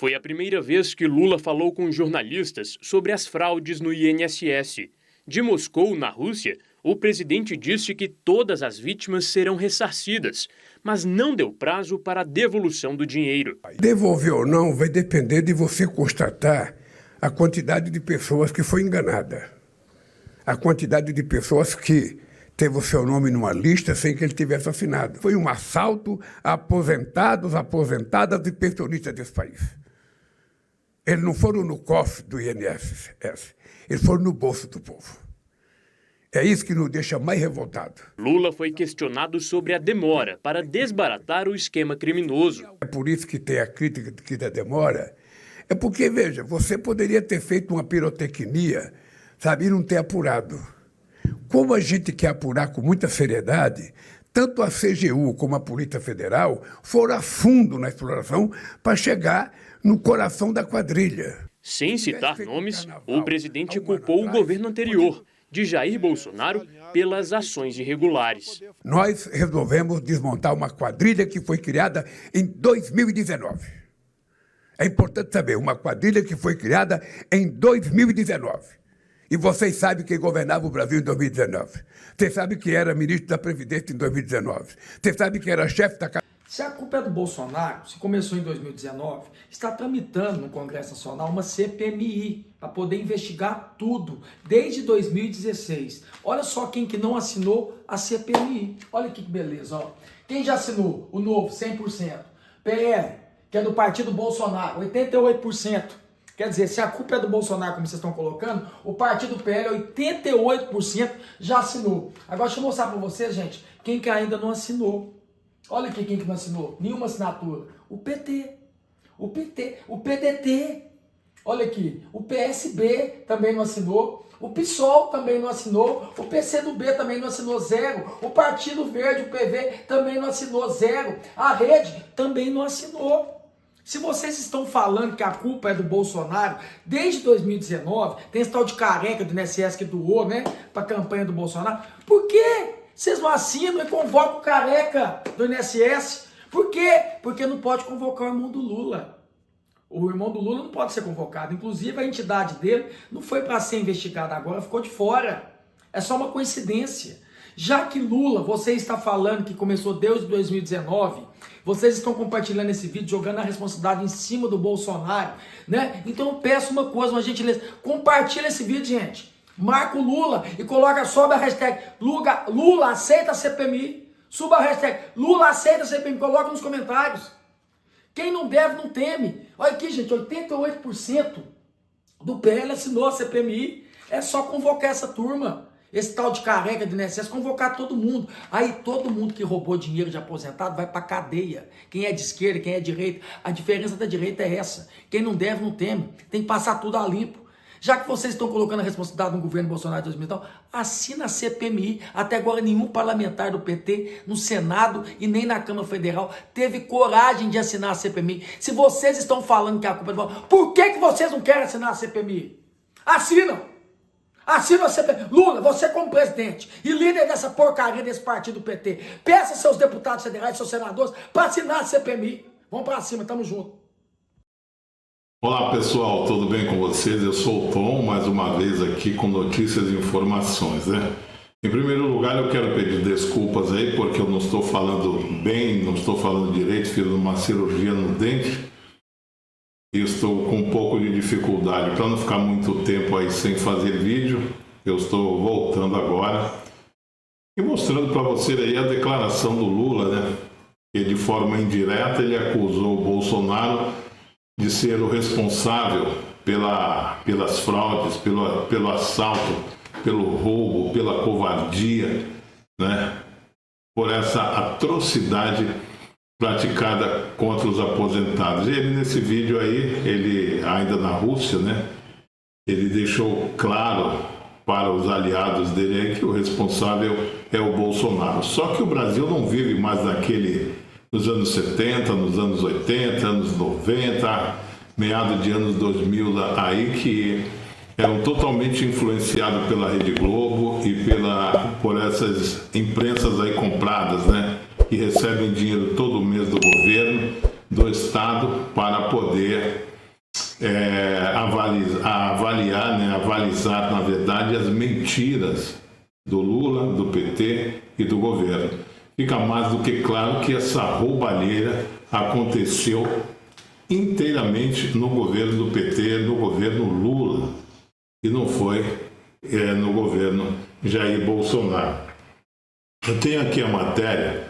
Foi a primeira vez que Lula falou com jornalistas sobre as fraudes no INSS. De Moscou, na Rússia, o presidente disse que todas as vítimas serão ressarcidas, mas não deu prazo para a devolução do dinheiro. Devolver ou não vai depender de você constatar a quantidade de pessoas que foi enganada, a quantidade de pessoas que teve o seu nome numa lista sem que ele tivesse assinado. Foi um assalto a aposentados, aposentadas e pensionistas desse país. Eles não foram no cofre do INSS, eles foram no bolso do povo. É isso que nos deixa mais revoltados. Lula foi questionado sobre a demora para desbaratar o esquema criminoso. É por isso que tem a crítica que da demora. É porque, veja, você poderia ter feito uma pirotecnia, sabe, e não ter apurado. Como a gente quer apurar com muita seriedade, tanto a CGU como a Polícia Federal foram a fundo na exploração para chegar no coração da quadrilha. Sem citar nomes, o presidente culpou o governo anterior, de Jair Bolsonaro, pelas ações irregulares. Nós resolvemos desmontar uma quadrilha que foi criada em 2019. É importante saber, uma quadrilha que foi criada em 2019. E vocês sabem quem governava o Brasil em 2019. Vocês sabem que era ministro da Previdência em 2019. Vocês sabem que era chefe da... Se a culpa é do Bolsonaro, se começou em 2019, está tramitando no Congresso Nacional uma CPMI para poder investigar tudo, desde 2016. Olha só quem que não assinou a CPMI. Olha que beleza, ó. Quem já assinou o novo, 100%. PL, que é do partido Bolsonaro, 88%. Quer dizer, se a culpa é do Bolsonaro, como vocês estão colocando, o partido PL, 88% já assinou. Agora deixa eu mostrar para vocês, gente, quem que ainda não assinou. Olha aqui quem que não assinou, nenhuma assinatura. O PT, o PDT, olha aqui, o PSB também não assinou, o PSOL também não assinou, o PCdoB também não assinou, 0, o Partido Verde, o PV, também não assinou, 0, a Rede também não assinou. Se vocês estão falando que a culpa é do Bolsonaro, desde 2019, tem esse tal de careca do INSS que doou, né, para a campanha do Bolsonaro, por quê? Vocês não assinam e convocam o careca do INSS. Por quê? Porque não pode convocar o irmão do Lula. O irmão do Lula não pode ser convocado. Inclusive, a entidade dele não foi para ser investigada agora, ficou de fora. É só uma coincidência. Já que Lula, você está falando que começou desde 2019, vocês estão compartilhando esse vídeo, jogando a responsabilidade em cima do Bolsonaro, né? Então eu peço uma coisa, uma gentileza, compartilha esse vídeo, gente. Marca o Lula e coloca, sobe a hashtag Lula aceita a CPMI. Suba a hashtag Lula aceita a CPMI, coloca nos comentários. Quem não deve não teme. Olha aqui, gente, 88% do PL assinou a CPMI. É só convocar essa turma. Esse tal de careca do INSS, convocar todo mundo. Aí todo mundo que roubou dinheiro de aposentado vai pra cadeia. Quem é de esquerda, quem é de direita. A diferença da direita é essa. Quem não deve não teme. Tem que passar tudo a limpo. Já que vocês estão colocando a responsabilidade no governo Bolsonaro de 2009, assina a CPMI. Até agora nenhum parlamentar do PT, no Senado e nem na Câmara Federal, teve coragem de assinar a CPMI. Se vocês estão falando que a culpa é do Bolsonaro, por que vocês não querem assinar a CPMI? Assinam! Assinam a CPMI. Lula, você como presidente e líder dessa porcaria desse partido PT, peça seus deputados federais, seus senadores, para assinar a CPMI. Vamos para cima, tamo junto. Olá pessoal, tudo bem com vocês? Eu sou o Tom, mais uma vez aqui com notícias e informações, né? Em primeiro lugar, eu quero pedir desculpas aí, porque eu não estou falando bem, não estou falando direito, fiz uma cirurgia no dente e estou com um pouco de dificuldade. Para não ficar muito tempo aí sem fazer vídeo, eu estou voltando agora e mostrando para vocês aí a declaração do Lula, né? Que de forma indireta ele acusou o Bolsonaro de ser o responsável pelas fraudes, pelo assalto, pelo roubo, pela covardia, né? Por essa atrocidade praticada contra os aposentados. E ele nesse vídeo aí, ele ainda na Rússia, né? Ele deixou claro para os aliados dele aí que o responsável é o Bolsonaro. Só que o Brasil não vive mais nos anos 70, nos anos 80, anos 90, meados de anos 2000 aí, que eram totalmente influenciados pela Rede Globo e por essas imprensas aí compradas, né? Que recebem dinheiro todo mês do governo, do Estado, para poder avalizar, na verdade, as mentiras do Lula, do PT e do governo. Fica mais do que claro que essa roubalheira aconteceu inteiramente no governo do PT, no governo Lula, e não foi no governo Jair Bolsonaro. Eu tenho aqui a matéria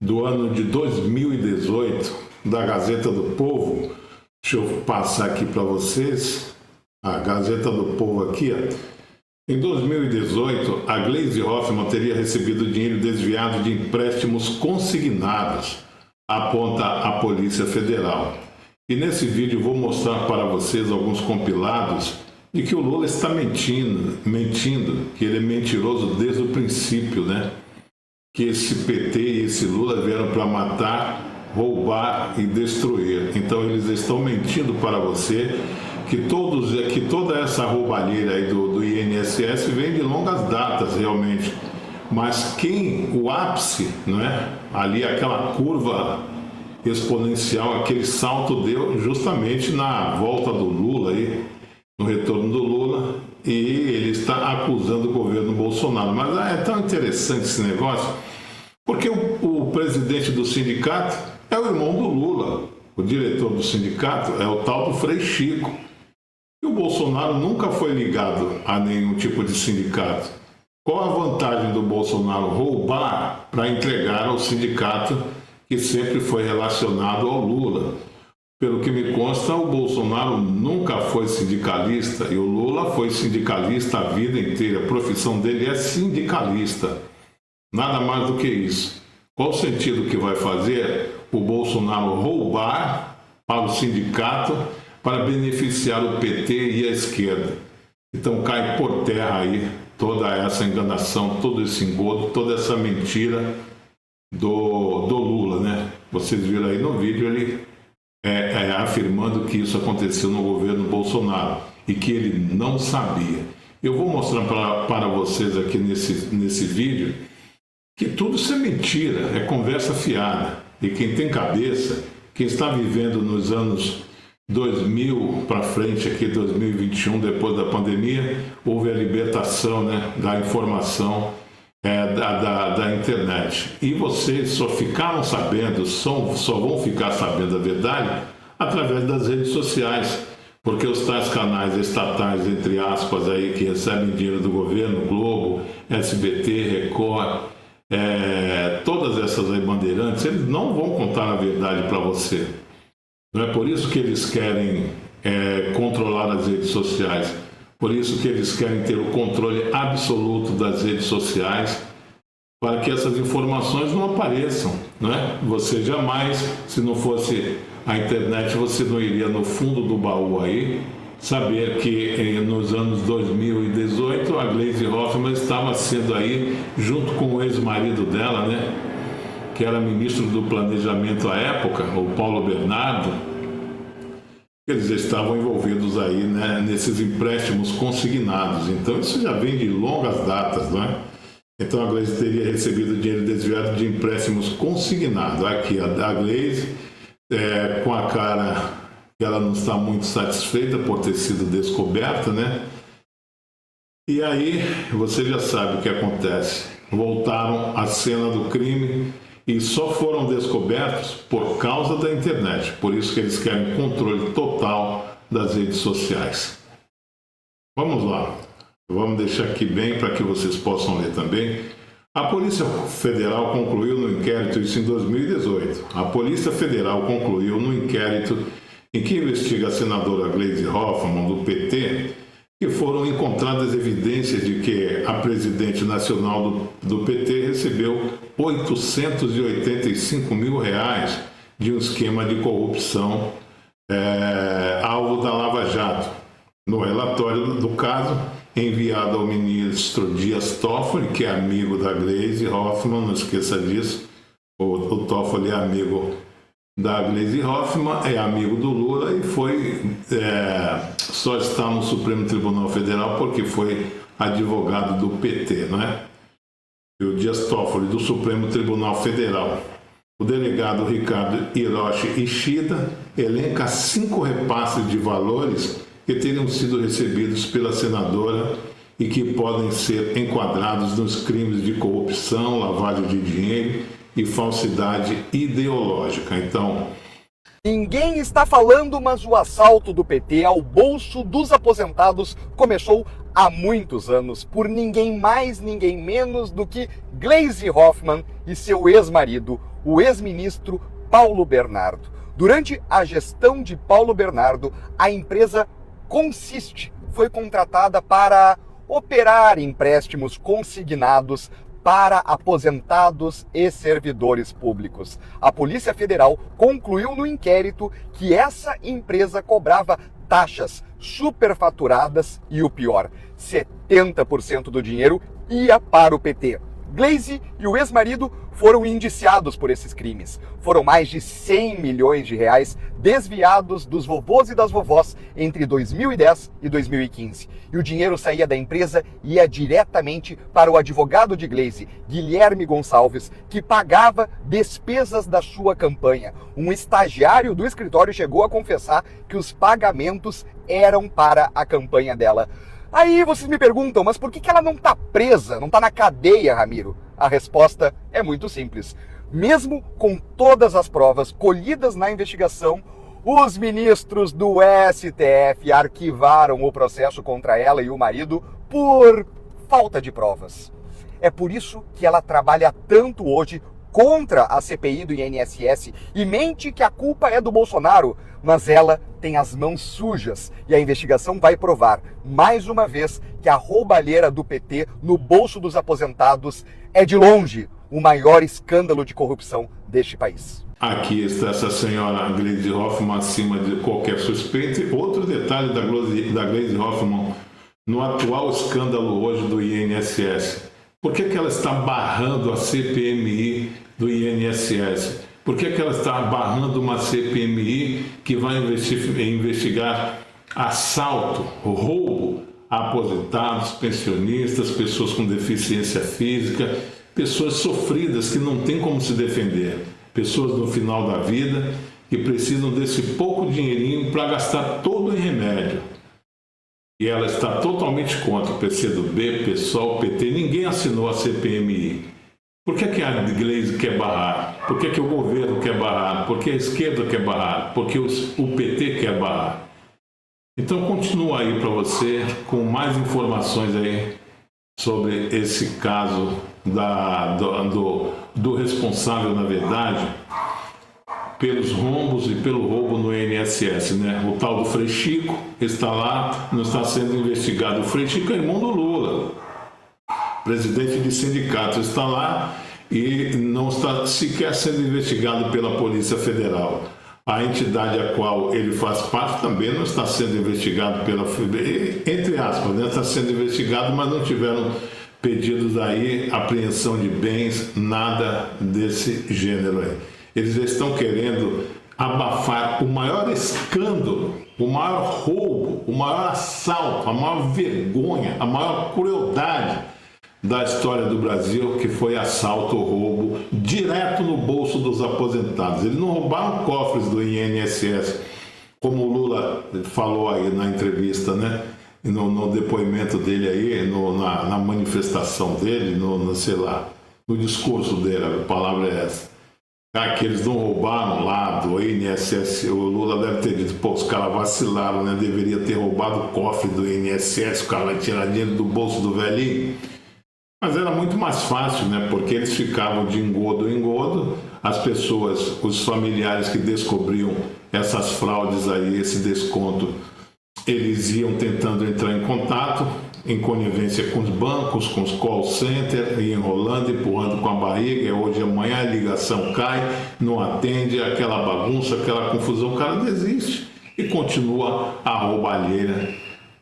do ano de 2018 da Gazeta do Povo. Deixa eu passar aqui para vocês. A Gazeta do Povo aqui, ó. Em 2018, a Gleisi Hoffmann teria recebido dinheiro desviado de empréstimos consignados, aponta a Polícia Federal. E nesse vídeo vou mostrar para vocês alguns compilados de que o Lula está mentindo, que ele é mentiroso desde o princípio, né? Que esse PT e esse Lula vieram para matar, roubar e destruir. Então eles estão mentindo para você que toda essa roubalheira aí do INSS vem de longas datas realmente. Mas o ápice, não é? Ali aquela curva exponencial, aquele salto deu justamente na volta do Lula aí, no retorno do Lula, e ele está acusando o governo Bolsonaro. Mas é tão interessante esse negócio, porque o presidente do sindicato é o irmão do Lula, o diretor do sindicato é o tal do Frei Chico. E o Bolsonaro nunca foi ligado a nenhum tipo de sindicato. Qual a vantagem do Bolsonaro roubar para entregar ao sindicato que sempre foi relacionado ao Lula? Pelo que me consta, o Bolsonaro nunca foi sindicalista e o Lula foi sindicalista a vida inteira. A profissão dele é sindicalista. Nada mais do que isso. Qual o sentido que vai fazer o Bolsonaro roubar para o sindicato para beneficiar o PT e a esquerda? Então cai por terra aí toda essa enganação, todo esse engodo, toda essa mentira do Lula, né? Vocês viram aí no vídeo ele afirmando que isso aconteceu no governo Bolsonaro e que ele não sabia. Eu vou mostrar para vocês aqui nesse vídeo que tudo isso é mentira, é conversa fiada. E quem tem cabeça, quem está vivendo nos anos 2000 para frente, aqui 2021, depois da pandemia, houve a libertação, né, da informação da internet. E vocês só ficaram sabendo, só vão ficar sabendo a verdade através das redes sociais, porque os tais canais estatais, entre aspas, aí, que recebem dinheiro do governo, Globo, SBT, Record, todas essas aí bandeirantes, eles não vão contar a verdade para você. Não é por isso que eles querem controlar as redes sociais, por isso que eles querem ter o controle absoluto das redes sociais, para que essas informações não apareçam, não é? Você jamais, se não fosse a internet, você não iria no fundo do baú aí saber que nos anos 2018 a Gleisi Hoffmann estava sendo aí, junto com o ex-marido dela, né, que era ministro do Planejamento à época, o Paulo Bernardo, eles estavam envolvidos aí, né, nesses empréstimos consignados. Então isso já vem de longas datas, não é? Então a Gleisi teria recebido dinheiro desviado de empréstimos consignados. Aqui a Gleisi, com a cara que ela não está muito satisfeita por ter sido descoberta, né? E aí você já sabe o que acontece. Voltaram à cena do crime e só foram descobertos por causa da internet. Por isso que eles querem controle total das redes sociais. Vamos lá. Vamos deixar aqui bem para que vocês possam ler também. A Polícia Federal concluiu no inquérito, isso em 2018, a Polícia Federal concluiu no inquérito em que investiga a senadora Gleisi Hoffmann, do PT, que foram encontradas evidências de que a presidente nacional do PT recebeu R$885 mil de um esquema de corrupção alvo da Lava Jato. No relatório do caso, enviado ao ministro Dias Toffoli, que é amigo da Gleisi Hoffmann, não esqueça disso, o Toffoli é amigo da Gleisi Hoffmann, é amigo do Lula e só está no Supremo Tribunal Federal porque foi advogado do PT, não é? E o Dias Toffoli, do Supremo Tribunal Federal. O delegado Ricardo Hiroshi Ishida elenca 5 repasses de valores que teriam sido recebidos pela senadora e que podem ser enquadrados nos crimes de corrupção, lavagem de dinheiro e falsidade ideológica. Então, ninguém está falando, mas o assalto do PT ao bolso dos aposentados começou há muitos anos por ninguém mais, ninguém menos do que Gleisi Hoffmann e seu ex-marido, o ex-ministro Paulo Bernardo. Durante a gestão de Paulo Bernardo, a empresa Consiste foi contratada para operar empréstimos consignados para aposentados e servidores públicos. A Polícia Federal concluiu no inquérito que essa empresa cobrava taxas superfaturadas e o pior, 70% do dinheiro ia para o PT. Gleisi e o ex-marido foram indiciados por esses crimes. Foram mais de 100 milhões de reais desviados dos vovôs e das vovós entre 2010 e 2015. E o dinheiro saía da empresa e ia diretamente para o advogado de Gleisi, Guilherme Gonçalves, que pagava despesas da sua campanha. Um estagiário do escritório chegou a confessar que os pagamentos eram para a campanha dela. Aí vocês me perguntam, mas por que ela não está presa, não está na cadeia, Ramiro? A resposta é muito simples. Mesmo com todas as provas colhidas na investigação, os ministros do STF arquivaram o processo contra ela e o marido por falta de provas. É por isso que ela trabalha tanto hoje contra a CPI do INSS e mente que a culpa é do Bolsonaro, mas ela tem as mãos sujas e a investigação vai provar, mais uma vez, que a roubalheira do PT no bolso dos aposentados é, de longe, o maior escândalo de corrupção deste país. Aqui está essa senhora Gleisi Hoffmann acima de qualquer suspeita. Outro detalhe da Gleisi Hoffmann no atual escândalo hoje do INSS. Por que ela está barrando a CPMI do INSS? Por que ela está barrando uma CPMI que vai investigar assalto, roubo a aposentados, pensionistas, pessoas com deficiência física, pessoas sofridas que não têm como se defender, pessoas no final da vida que precisam desse pouco dinheirinho para gastar todo em remédio. E ela está totalmente contra o PCdoB, PSOL, PT. Ninguém assinou a CPMI. Por que a Gleisi quer barrar? Por que o governo quer barrar? Por que a esquerda quer barrar? Por que o PT quer barrar? Então continua aí para você com mais informações aí sobre esse caso do responsável, na verdade, pelos rombos e pelo roubo no INSS, né? O tal do Frei Chico está lá, não está sendo investigado. O Frei Chico é irmão do Lula, presidente de sindicato, está lá e não está sequer sendo investigado pela Polícia Federal. A entidade a qual ele faz parte também não está sendo investigado pela, entre aspas, né? Está sendo investigado, mas não tiveram pedidos aí, apreensão de bens, nada desse gênero aí. Eles estão querendo abafar o maior escândalo, o maior roubo, o maior assalto, a maior vergonha, a maior crueldade da história do Brasil, que foi assalto ou roubo direto no bolso dos aposentados. Eles não roubaram cofres do INSS, como o Lula falou aí na entrevista, né? No depoimento dele aí, na manifestação dele, sei lá, no discurso dele, a palavra é essa. Que eles não roubaram lá do INSS, o Lula deve ter dito, pô, os caras vacilaram, né? Deveria ter roubado o cofre do INSS, o cara vai tirar dinheiro do bolso do velhinho. Mas era muito mais fácil, né? Porque eles ficavam de engodo em engodo, as pessoas, os familiares que descobriam essas fraudes aí, esse desconto, eles iam tentando entrar em contato, em conivência com os bancos, com os call centers, enrolando, empurrando com a barriga, hoje, amanhã a ligação cai, não atende, aquela bagunça, aquela confusão, o cara desiste e continua a roubalheira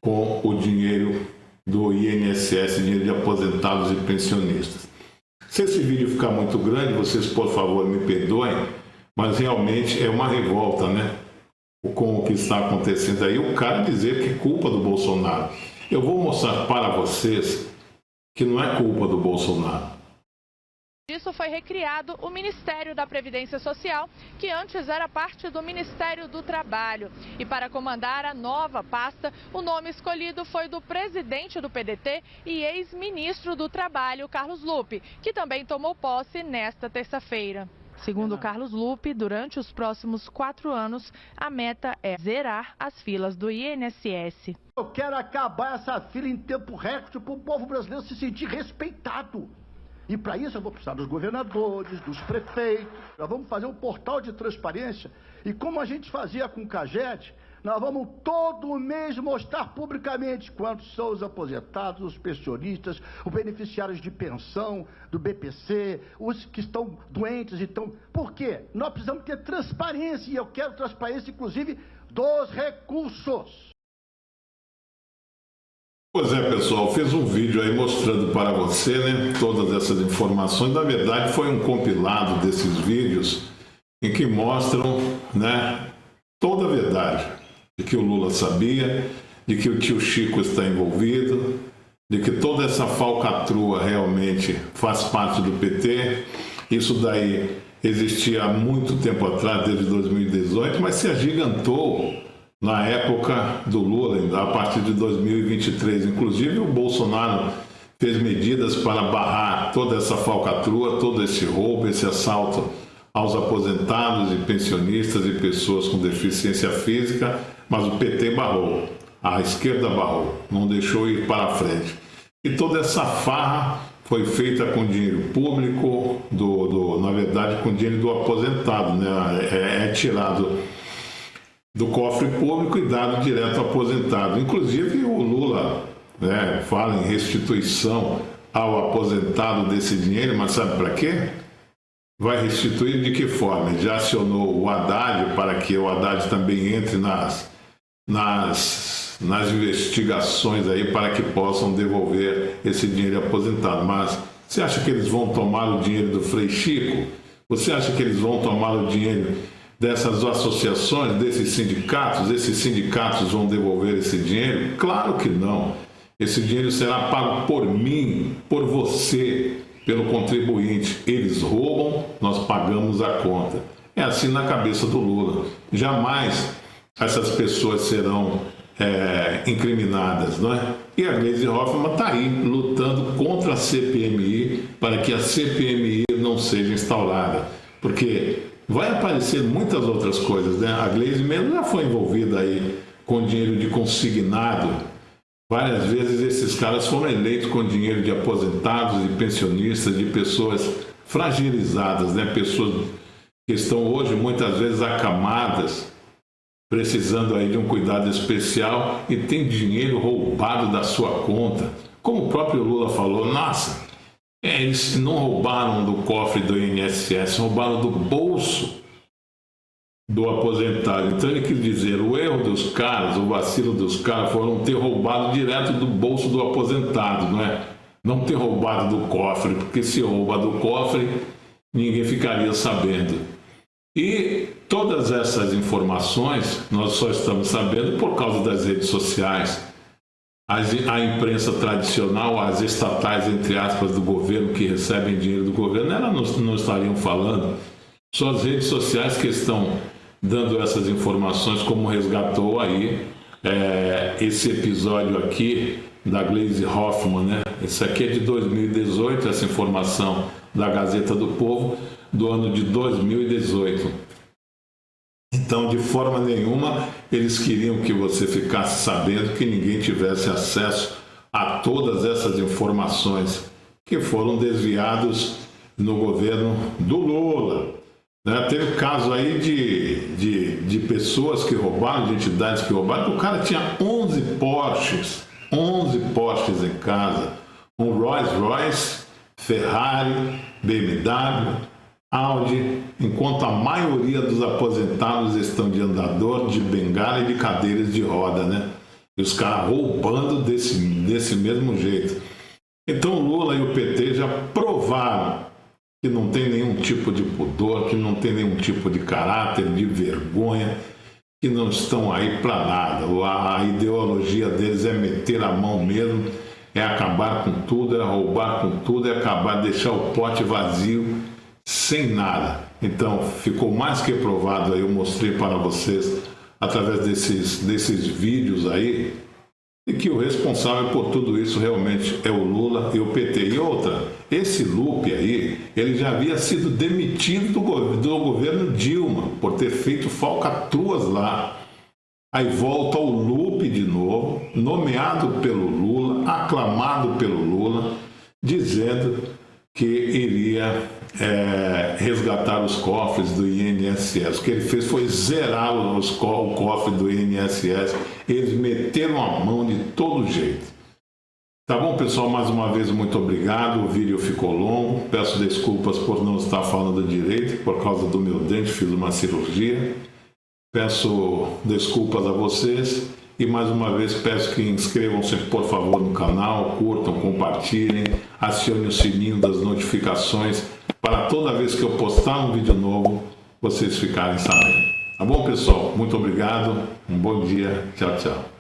com o dinheiro do INSS, dinheiro de aposentados e pensionistas. Se esse vídeo ficar muito grande, vocês, por favor, me perdoem, mas realmente é uma revolta, né? Com o que está acontecendo aí, o cara dizer que é culpa do Bolsonaro. Eu vou mostrar para vocês que não é culpa do Bolsonaro. Disso foi recriado o Ministério da Previdência Social, que antes era parte do Ministério do Trabalho. E para comandar a nova pasta, o nome escolhido foi do presidente do PDT e ex-ministro do Trabalho, Carlos Lupe, que também tomou posse nesta terça-feira. Segundo Carlos Lupe, durante os próximos 4 anos, a meta é zerar as filas do INSS. Eu quero acabar essa fila em tempo recorde para o povo brasileiro se sentir respeitado. E para isso eu vou precisar dos governadores, dos prefeitos. Nós vamos fazer um portal de transparência. E como a gente fazia com o CAGED, nós vamos todo mês mostrar publicamente quantos são os aposentados, os pensionistas, os beneficiários de pensão, do BPC, os que estão doentes. Então, por quê? Nós precisamos ter transparência, e eu quero transparência, inclusive, dos recursos. Pois é, pessoal, fiz um vídeo aí mostrando para você, né, todas essas informações. Na verdade, foi um compilado desses vídeos em que mostram, né, toda a verdade de que o Lula sabia, de que o tio Chico está envolvido, de que toda essa falcatrua realmente faz parte do PT. Isso daí existia há muito tempo atrás, desde 2018, mas se agigantou na época do Lula, a partir de 2023. Inclusive, o Bolsonaro fez medidas para barrar toda essa falcatrua, todo esse roubo, esse assalto aos aposentados e pensionistas e pessoas com deficiência física, mas o PT barrou, a esquerda barrou, não deixou ir para frente. E toda essa farra foi feita com dinheiro público, na verdade, com dinheiro do aposentado, né? É tirado do cofre público e dado direto ao aposentado. Inclusive o Lula, né, fala em restituição ao aposentado desse dinheiro, mas sabe para quê? Vai restituir de que forma? Ele já acionou o Haddad para que o Haddad também entre nas investigações aí para que possam devolver esse dinheiro aposentado. Mas você acha que eles vão tomar o dinheiro do Frei Chico? Você acha que eles vão tomar o dinheiro dessas associações, desses sindicatos? Esses sindicatos vão devolver esse dinheiro? Claro que não. Esse dinheiro será pago por mim, por você, pelo contribuinte. Eles roubam, nós pagamos a conta. É assim na cabeça do Lula. Jamais essas pessoas serão incriminadas, não é? E a Gleisi Hoffmann está aí lutando contra a CPMI para que a CPMI não seja instaurada, porque vai aparecer muitas outras coisas, né? A Gleisi mesmo já foi envolvida aí com dinheiro de consignado. Várias vezes esses caras foram eleitos com dinheiro de aposentados, de pensionistas, de pessoas fragilizadas, né? Pessoas que estão hoje muitas vezes acamadas, precisando aí de um cuidado especial e tem dinheiro roubado da sua conta. Como o próprio Lula falou, nossa, eles não roubaram do cofre do INSS, roubaram do bolso do aposentado. Então ele quis dizer, o erro dos caras, o vacilo dos caras foram ter roubado direto do bolso do aposentado, não é? Não ter roubado do cofre, porque se rouba do cofre, ninguém ficaria sabendo. E todas essas informações nós só estamos sabendo por causa das redes sociais. A imprensa tradicional, as estatais, entre aspas, do governo, que recebem dinheiro do governo, elas não estariam falando. Só as redes sociais que estão dando essas informações, como resgatou aí esse episódio aqui da Gleisi Hoffmann, né? Esse aqui é de 2018, essa informação da Gazeta do Povo, do ano de 2018. Então, de forma nenhuma, eles queriam que você ficasse sabendo, que ninguém tivesse acesso a todas essas informações que foram desviados no governo do Lula. Né? Teve caso aí de pessoas que roubaram, de entidades que roubaram. O cara tinha 11 Porsches em casa, um Rolls Royce, Ferrari, BMW, Audi, enquanto a maioria dos aposentados estão de andador, de bengala e de cadeiras de roda, né? E os caras roubando desse mesmo jeito. Então o Lula e o PT já provaram que não tem nenhum tipo de pudor, que não tem nenhum tipo de caráter, de vergonha, que não estão aí para nada. A ideologia deles é meter a mão mesmo é acabar com tudo, é roubar com tudo, é acabar, deixar o pote vazio, sem nada. Então, ficou mais que provado, aí eu mostrei para vocês, através desses vídeos aí, e que o responsável por tudo isso realmente é o Lula e o PT. E outra, esse Lupe aí, ele já havia sido demitido do governo Dilma, por ter feito falcatruas lá. Aí volta o Lupe de novo, nomeado pelo Lula, aclamado pelo Lula, dizendo que iria resgatar os cofres do INSS. O que ele fez foi zerar o cofre do INSS. Eles meteram a mão de todo jeito. Tá bom, pessoal? Mais uma vez, muito obrigado. O vídeo ficou longo. Peço desculpas por não estar falando direito, por causa do meu dente, fiz uma cirurgia. Peço desculpas a vocês e mais uma vez peço que inscrevam-se, por favor, no canal, curtam, compartilhem, acionem o sininho das notificações para toda vez que eu postar um vídeo novo, vocês ficarem sabendo. Tá bom, pessoal? Muito obrigado, um bom dia, tchau, tchau.